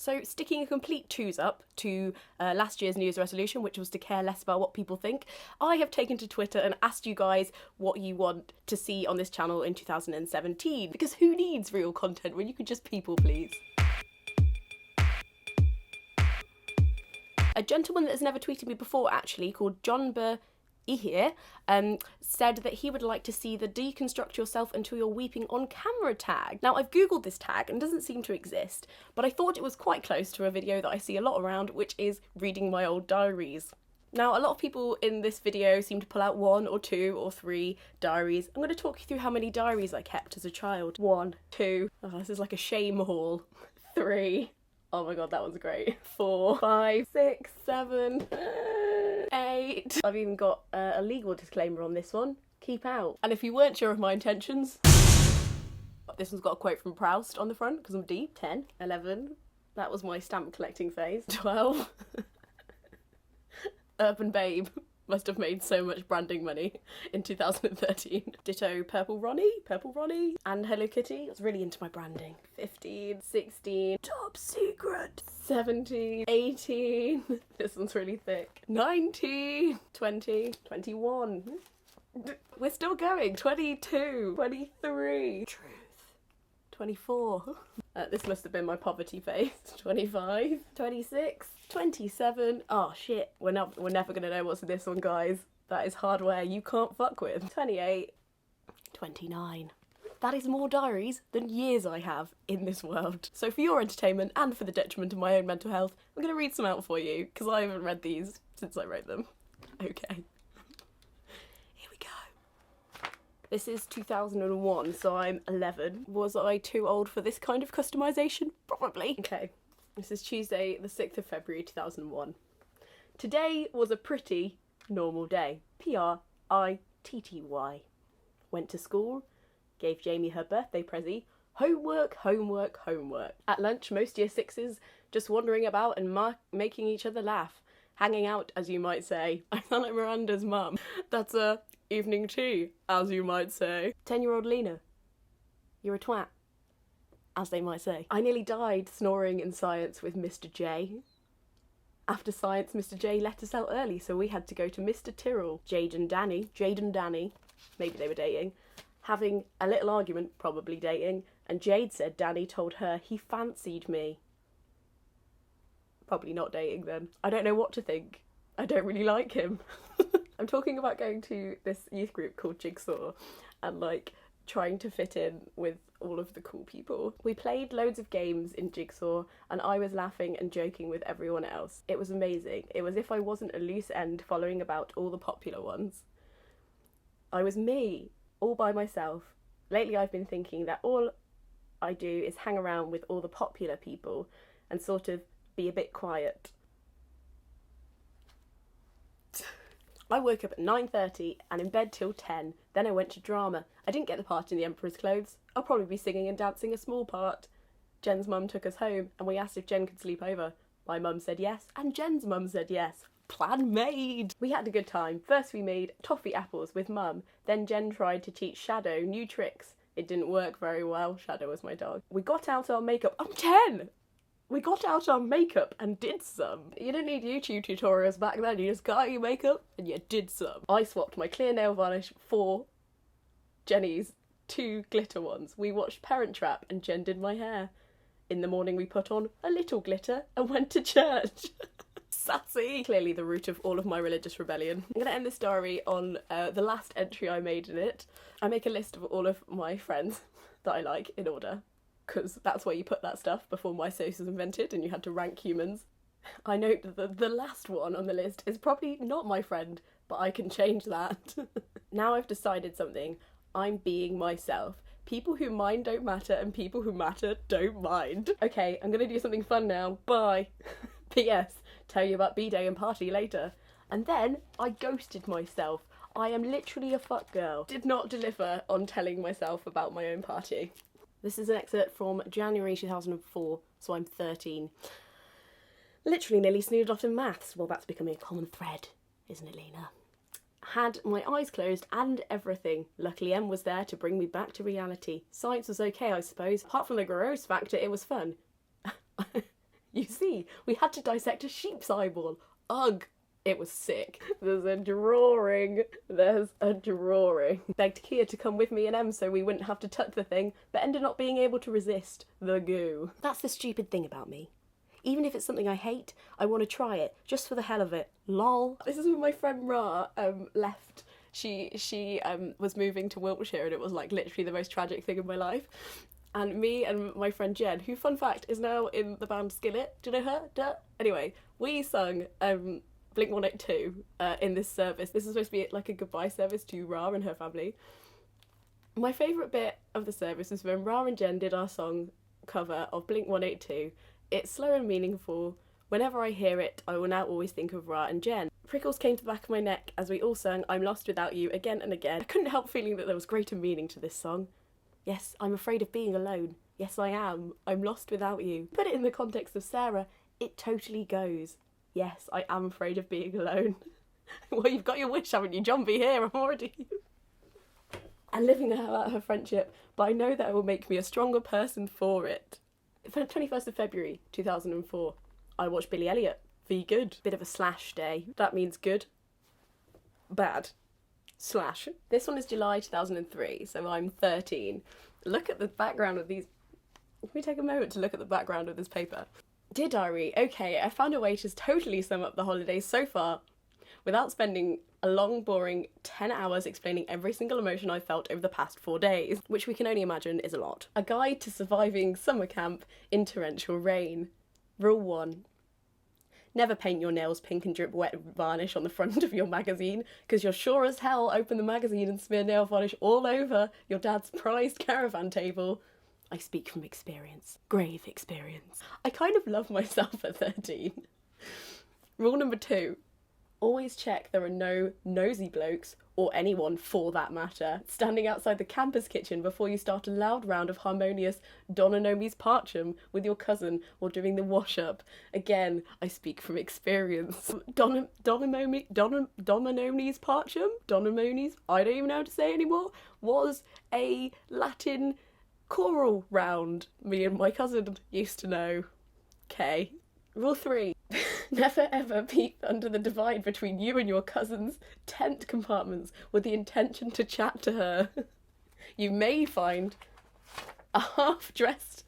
So sticking a complete twos up to last year's New Year's resolution, which was to care less about what people think, I have taken to Twitter and asked you guys what you want to see on this channel in 2017, because who needs real content when you can just people please? A gentleman that has never tweeted me before, actually, called John Ihir, said that he would like to see the deconstruct yourself until you're weeping on camera tag. Now, I've googled this tag and it doesn't seem to exist, but I thought it was quite close to a video that I see a lot around, which is reading my old diaries. Now, a lot of people in this video seem to pull out 1 or 2 or 3 diaries. I'm going to talk you through how many diaries I kept as a child. 1, 2, oh, this is like a shame haul. 3, oh my god, that one's great. 4, 5, 6, 7, 8. I've even got a legal disclaimer on this one. Keep out. And if you weren't sure of my intentions, this one's got a quote from Proust on the front because I'm deep. 10, 11. That was my stamp collecting phase. 12. Urban Babe must have made so much branding money in 2013. Ditto Purple Ronnie, and Hello Kitty. I was really into my branding. 15, 16, Top Secret. 17, 18, this one's really thick. 19, 20, 21. We're still going. 22, 23. Truth. 24. This must have been my poverty phase. 25, 26, 27. Oh shit, we're never gonna know what's in this one, guys. That is hardware you can't fuck with. 28, 29. That is more diaries than years I have in this world. So for your entertainment and for the detriment of my own mental health, I'm gonna read some out for you because I haven't read these since I wrote them. Okay. Here we go. This is 2001, so I'm 11. Was I too old for this kind of customisation? Probably. Okay. This is Tuesday, the 6th of February, 2001. Today was a pretty normal day. P-R-I-T-T-Y. Went to school, gave Jamie her birthday pressie. Homework, homework, homework. At lunch, most year sixes just wandering about and making each other laugh. Hanging out, as you might say. I sound like Miranda's mum. That's a evening tea, as you might say. 10-year-old Lena. You're a twat, as they might say. I nearly died snoring in science with Mr. J. After science, Mr. J let us out early, so we had to go to Mr. Tyrrell. Jade and Danny, maybe they were dating, having a little argument, probably dating, and Jade said Danny told her he fancied me. Probably not dating then. I don't know what to think. I don't really like him. I'm talking about going to this youth group called Jigsaw and like trying to fit in with all of the cool people. We played loads of games in Jigsaw and I was laughing and joking with everyone else. It was amazing. It was if I wasn't a loose end following about all the popular ones. I was me, all by myself. Lately I've been thinking that all I do is hang around with all the popular people and sort of be a bit quiet. I woke up at 9:30 and in bed till 10, then I went to drama. I didn't get the part in The Emperor's Clothes. I'll probably be singing and dancing a small part. Jen's mum took us home and we asked if Jen could sleep over. My mum said yes and Jen's mum said yes. Plan made! We had a good time. First we made toffee apples with mum, then Jen tried to teach Shadow new tricks. It didn't work very well. Shadow was my dog. We got out our makeup. I'm 10! We got out our makeup and did some. You didn't need YouTube tutorials back then, you just got out your makeup and you did some. I swapped my clear nail varnish for Jenny's 2 glitter ones. We watched Parent Trap and Jen did my hair. In the morning we put on a little glitter and went to church. Sassy! Clearly the root of all of my religious rebellion. I'm going to end this diary on the last entry I made in it. I make a list of all of my friends that I like in order, because that's where you put that stuff before MySpace was invented and you had to rank humans. I note that the last one on the list is probably not my friend, but I can change that. Now I've decided something. I'm being myself. People who mind don't matter and people who matter don't mind. Okay, I'm gonna do something fun now. Bye. P.S. Tell you about B-Day and party later. And then I ghosted myself. I am literally a fuck girl. Did not deliver on telling myself about my own party. This is an excerpt from January 2004, so I'm 13. Literally nearly snooded off in maths. Well, that's becoming a common thread, isn't it, Lena? Had my eyes closed and everything. Luckily Em was there to bring me back to reality. Science was okay, I suppose. Apart from the gross factor, it was fun. You see. We had to dissect a sheep's eyeball. Ugh. It was sick. There's a drawing. Begged Kia to come with me and Em so we wouldn't have to touch the thing, but ended up being able to resist the goo. That's the stupid thing about me. Even if it's something I hate, I want to try it, just for the hell of it. Lol. This is when my friend Ra left. She was moving to Wiltshire and it was like literally the most tragic thing in my life. And me and my friend Jen, who, fun fact, is now in the band Skillet. Do you know her? Duh. Anyway, we sung Blink-182 in this service. This is supposed to be like a goodbye service to Ra and her family. My favourite bit of the service was when Ra and Jen did our song cover of Blink-182. It's slow and meaningful. Whenever I hear it, I will now always think of Ra and Jen. Prickles came to the back of my neck as we all sang I'm Lost Without You again and again. I couldn't help feeling that there was greater meaning to this song. Yes, I'm afraid of being alone. Yes, I am. I'm lost without you. Put it in the context of Sarah, it totally goes. Yes, I am afraid of being alone. Well, you've got your wish, haven't you? John, be here, I'm already... and living out her friendship, but I know that it will make me a stronger person for it. For the 21st of February 2004, I watched Billy Elliot. V good. Bit of a slash day. That means good. Bad. Slash. This one is July 2003, so I'm 13. Look at the background of these... Can we take a moment to look at the background of this paper? Dear Diary, okay, I found a way to totally sum up the holidays so far without spending a long, boring 10 hours explaining every single emotion I felt over the past 4 days, which we can only imagine is a lot. A guide to surviving summer camp in torrential rain. Rule 1. Never paint your nails pink and drip wet varnish on the front of your magazine, because you'll sure as hell open the magazine and smear nail varnish all over your dad's prized caravan table. I speak from experience. Grave experience. I kind of love myself at 13. Rule number 2. Always check there are no nosy blokes, or anyone for that matter, standing outside the campus kitchen before you start a loud round of harmonious Dona Nobis Pacem with your cousin while doing the wash-up. Again, I speak from experience. Dona Nobis Pacem? Dona Nobis? I don't even know how to say anymore. Was a Latin choral round me and my cousin used to know. Okay. Rule 3. Never ever peep under the divide between you and your cousin's tent compartments with the intention to chat to her. You may find a half-dressed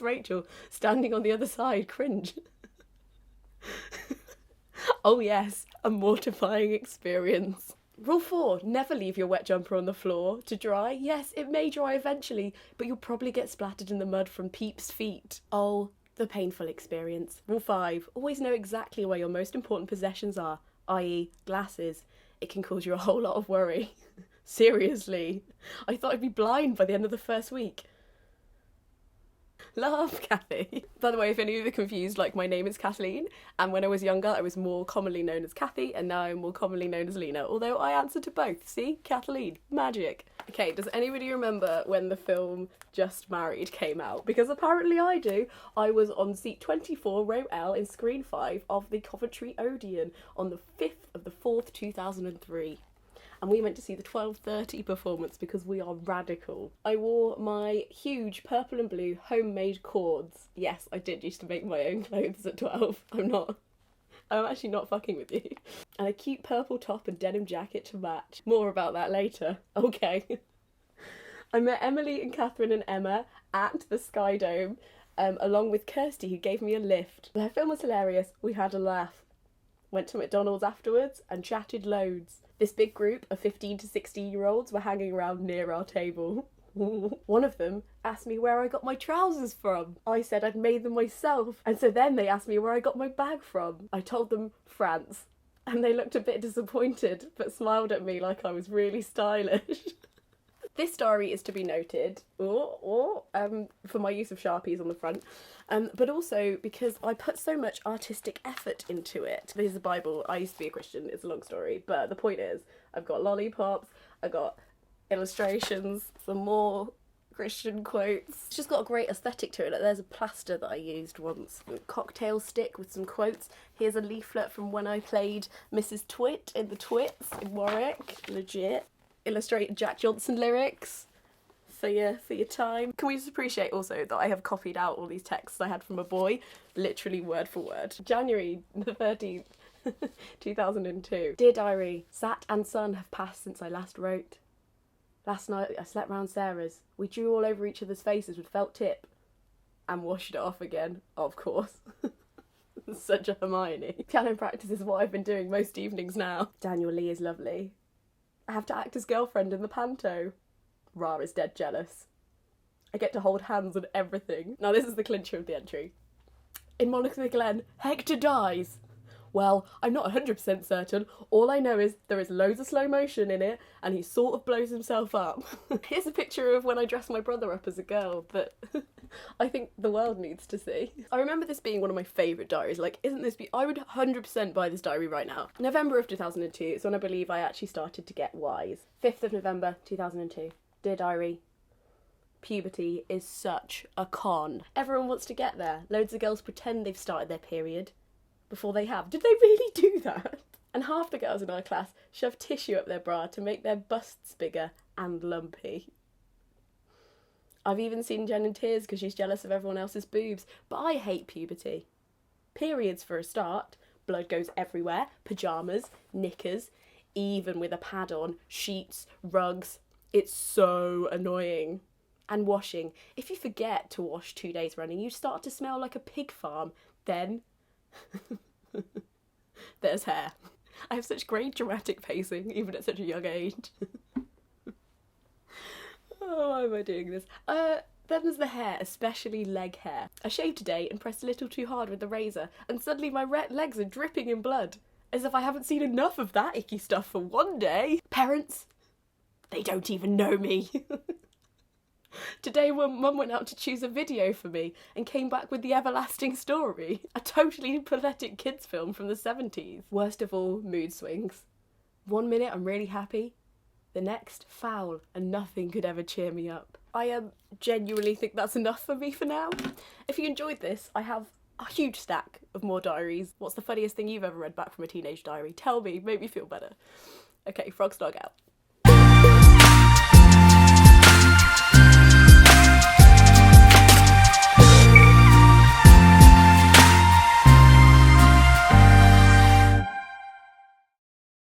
Rachel standing on the other side. Cringe. Oh yes, a mortifying experience. Rule 4, never leave your wet jumper on the floor to dry. Yes, it may dry eventually, but you'll probably get splattered in the mud from Peep's feet. Oh, the painful experience. Rule 5, always know exactly where your most important possessions are, i.e. glasses. It can cause you a whole lot of worry. Seriously. I thought I'd be blind by the end of the first week. Love, Kathy. By the way, if any of you are confused, like, my name is Kathleen, and when I was younger I was more commonly known as Kathy, and now I'm more commonly known as Lena, although I answer to both. See? Kathleen. Magic. Okay, does anybody remember when the film Just Married came out? Because apparently I do. I was on seat 24, row L, in screen 5 of the Coventry Odeon on the 5th of the 4th, 2003. And we went to see the 12:30 performance because we are radical. I wore my huge purple and blue homemade cords. Yes, I did used to make my own clothes at 12. I'm actually not fucking with you. And a cute purple top and denim jacket to match. More about that later. Okay. I met Emily and Catherine and Emma at the Sky Dome, along with Kirsty, who gave me a lift. Their film was hilarious. We had a laugh. Went to McDonald's afterwards and chatted loads. This big group of 15 to 16-year-olds were hanging around near our table. One of them asked me where I got my trousers from. I said I'd made them myself, and so then they asked me where I got my bag from. I told them France, and they looked a bit disappointed, but smiled at me like I was really stylish. This diary is to be noted, for my use of Sharpies on the front, but also because I put so much artistic effort into it. This is a Bible. I used to be a Christian. It's a long story, but the point is, I've got lollipops, I've got illustrations, some more Christian quotes. It's just got a great aesthetic to it. Like, there's a plaster that I used once. A cocktail stick with some quotes. Here's a leaflet from when I played Mrs. Twit in the Twits in Warwick. Legit. Illustrated Jack Johnson lyrics. for your time. Can we just appreciate also that I have copied out all these texts I had from a boy, literally word for word. January the 13th, 2002. Dear Diary, Sat and Sun have passed since I last wrote. Last night I slept round Sarah's. We drew all over each other's faces with felt tip and washed it off again, of course. Such a Hermione. Piano practice is what I've been doing most evenings now. Daniel Lee is lovely. I have to act as girlfriend in the panto. Ra is dead jealous. I get to hold hands and everything. Now this is the clincher of the entry. In Monica Glen, Hector dies. Well, I'm not 100% certain. All I know is there is loads of slow motion in it and he sort of blows himself up. Here's a picture of when I dressed my brother up as a girl that I think the world needs to see. I remember this being one of my favourite diaries. Like, I would 100% buy this diary right now. November of 2002 is when I believe I actually started to get wise. 5th of November 2002. Dear Diary, puberty is such a con. Everyone wants to get there. Loads of girls pretend they've started their period before they have. Did they really do that? And half the girls in our class shove tissue up their bra to make their busts bigger and lumpy. I've even seen Jen in tears because she's jealous of everyone else's boobs, but I hate puberty. Periods for a start, blood goes everywhere, pyjamas, knickers, even with a pad on, sheets, rugs. It's so annoying. And washing. If you forget to wash 2 days running, you start to smell like a pig farm. Then there's hair. I have such great dramatic pacing, even at such a young age. Oh, why am I doing this? Then there's the hair, especially leg hair. I shaved today and pressed a little too hard with the razor, and suddenly my legs are dripping in blood. As if I haven't seen enough of that icky stuff for one day. Parents, they don't even know me. Today Mum went out to choose a video for me and came back with The Everlasting Story, a totally pathetic kids film from the 70s. Worst of all, mood swings. 1 minute I'm really happy, the next foul, and nothing could ever cheer me up. I genuinely think that's enough for me for now. If you enjoyed this, I have a huge stack of more diaries. What's the funniest thing you've ever read back from a teenage diary? Tell me, make me feel better. Okay, Frog's Dog out.